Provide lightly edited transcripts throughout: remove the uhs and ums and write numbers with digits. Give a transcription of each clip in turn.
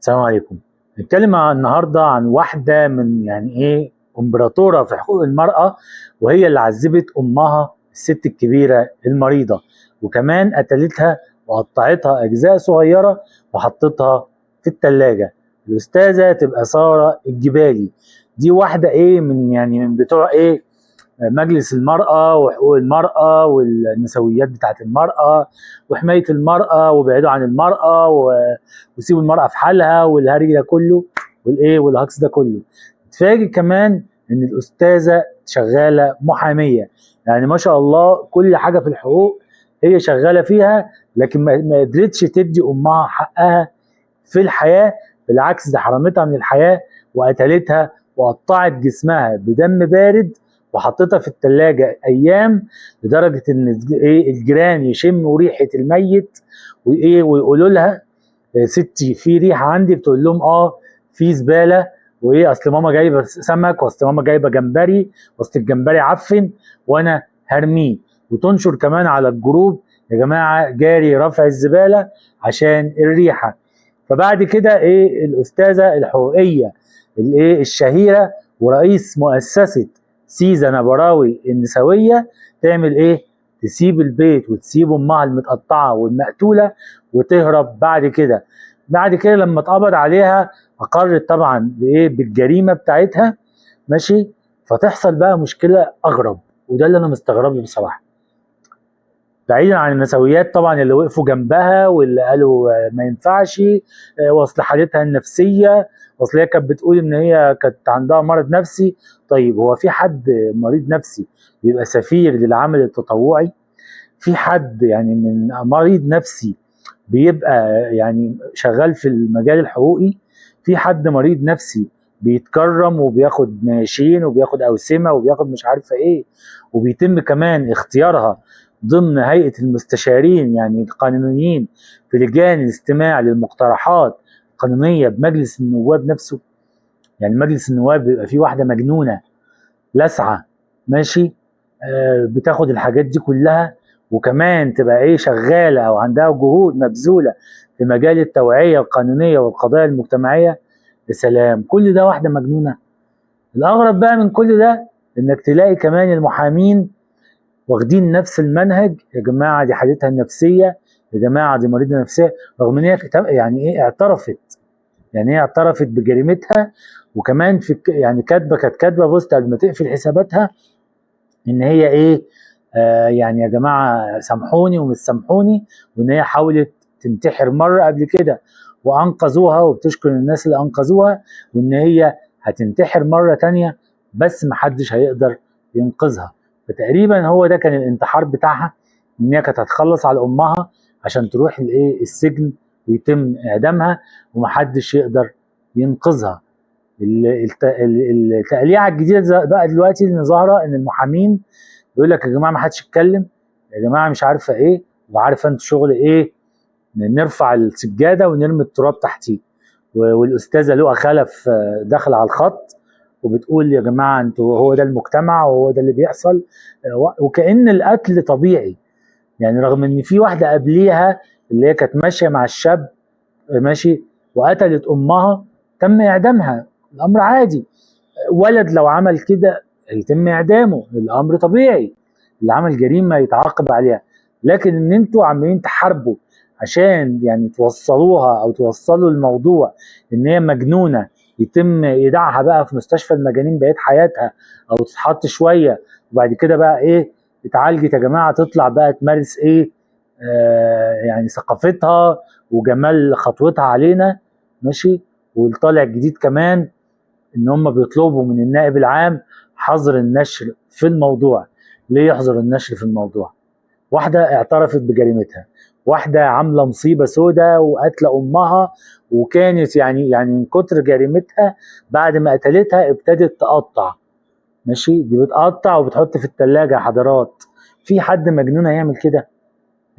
السلام عليكم. نتكلم النهارده عن واحده من امبراطوره في حقوق المراه، وهي اللي عذبت امها الست الكبيره المريضه، وكمان قتلتها وقطعتها اجزاء صغيره وحطتها في الثلاجه. الاستاذه تبقى ساره الجبالي. دي واحده من بتوع مجلس المرأة وحقوق المرأة والنسويات بتاعت المرأة وحماية المرأة وبعدوا عن المرأة وسيبوا المرأة في حالها والهري ده كله والهكس ده كله. تفاجئ كمان ان الأستاذة شغالة محامية، يعني ما شاء الله كل حاجة في الحقوق هي شغالة فيها، لكن ما قدرتش تدي أمها حقها في الحياة. بالعكس، ده حرمتها من الحياة وقتلتها وقطعت جسمها بدم بارد وحطيتها في الثلاجة ايام، لدرجة ان الجيران يشموا ريحة الميت ويقولوا لها يا ستي في ريحة عندي، بتقول لهم في زبالة، اصل ماما جايبة سمك، واصل ماما جايبة جمبري، واصل الجمبري عفن وانا هرميه. وتنشر كمان على الجروب يا جماعة جاري رفع الزبالة عشان الريحة. فبعد كده الأستاذة الحقوقية الشهيرة ورئيس مؤسسة سيزا نبراوي النسوية تعمل تسيب البيت وتسيب امها المتقطعة والمقتولة وتهرب. بعد كده لما اتقبض عليها اقرت طبعا بالجريمة بتاعتها، ماشي. فتحصل بقى مشكلة اغرب، وده اللي انا مستغربه بصراحة. بعيدا عن النسويات طبعا اللي وقفوا جنبها واللي قالوا ما ينفعش، واصل حالتها النفسيه، واصل هي كانت بتقول ان هي كانت عندها مرض نفسي. طيب هو في حد مريض نفسي بيبقى سفير للعمل التطوعي؟ في حد من مريض نفسي بيبقى شغال في المجال الحقوقي؟ في حد مريض نفسي بيتكرم وبياخد ناشين وبياخد أوسمة وبياخد مش عارفة وبيتم كمان اختيارها ضمن هيئة المستشارين القانونيين في لجان الاستماع للمقترحات القانونية بمجلس النواب نفسه؟ مجلس النواب بيبقى فيه واحدة مجنونة لسعة، ماشي، بتاخد الحاجات دي كلها، وكمان تبقى شغالة او عندها جهود مبذولة في مجال التوعية القانونية والقضايا المجتمعية. بسلام، كل ده واحدة مجنونة. الاغرب بقى من كل ده انك تلاقي كمان المحامين واخدين نفس المنهج. يا جماعة دي حالتها النفسية، يا جماعة دي مريضة نفسية، رغم ان هي اعترفت بجريمتها. وكمان في كانت كاتبه بوست قبل ما تقفل حساباتها ان هي يا جماعه سامحوني ومش سامحوني، وان هي حاولت تنتحر مره قبل كده وانقذوها، وبتشكر الناس اللي انقذوها، وان هي هتنتحر مره تانية بس محدش هيقدر ينقذها. فتقريبا هو ده كان الانتحار بتاعها، ان هي كانت هتخلص على امها عشان تروح السجن ويتم اعدامها ومحدش يقدر ينقذها. التقليعه الجديده بقى دلوقتي اللي ظاهره ان المحامين بيقول لك يا جماعه ما حدش يتكلم، يا جماعه مش عارفه وعارفه انت شغل نرفع السجاده ونرمي التراب تحتيه. والاستاذه لؤى خلف داخله على الخط وبتقول يا جماعه انتوا هو ده المجتمع وهو ده اللي بيحصل، وكأن القتل طبيعي. رغم ان في واحده قبليها اللي هي كانت ماشيه مع الشاب، ماشي، وقتلت امها تم اعدامها، الامر عادي. ولد لو عمل كده يتم اعدامه، الامر طبيعي، اللي عمل جريمه يتعاقب عليها. لكن ان انتوا عمالين تحاربوا عشان توصلوها او توصلوا الموضوع ان هي مجنونه، يتم ايداعها بقى في مستشفى المجانين بقيت حياتها، او تتحط شويه وبعد كده بقى اتعالجت يا جماعه، تطلع بقى تمارس ثقافتها وجمال خطوتها علينا، ماشي. والطالع الجديد كمان ان هم بيطلبوا من النائب العام حظر النشر في الموضوع. ليه يحظر النشر في الموضوع؟ واحدة اعترفت بجريمتها، واحدة عاملة مصيبة سودة وقتلة امها، وكانت من كتر جريمتها بعد ما قتلتها ابتدت تقطع، ماشي، دي بتقطع وبتحط في التلاجة حضرات. في حد مجنون هيعمل كده؟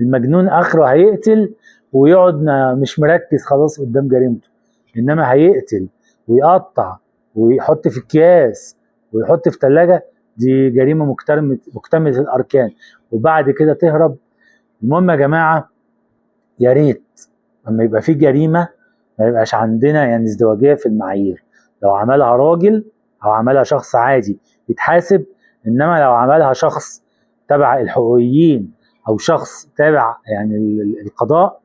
المجنون اخره هيقتل ويقعد مش مركز خلاص قدام جريمته، انما هيقتل ويقطع ويحط في اكياس ويحط في ثلاجه، دي جريمه مكتمله الاركان، وبعد كده تهرب. المهم يا جماعه، يا ريت لما يبقى في جريمه ما يبقاش عندنا يعني ازدواجية في المعايير. لو عملها راجل او عملها شخص عادي يتحاسب، انما لو عملها شخص تبع الحقوقيين او شخص تبع يعني القضاء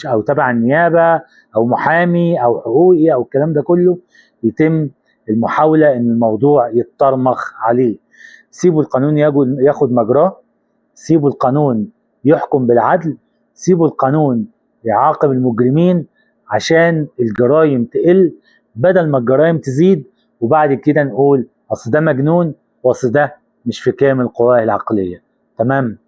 او تبع النيابة او محامي او حقوقي او الكلام ده كله، يتم المحاولة ان الموضوع يتطرمخ عليه. سيبوا القانون ياخد مجراه، سيبوا القانون يحكم بالعدل، سيبوا القانون يعاقب المجرمين عشان الجرائم تقل بدل ما الجرائم تزيد، وبعد كده نقول اصل ده مجنون واصل ده مش في كامل قواه العقلية. تمام؟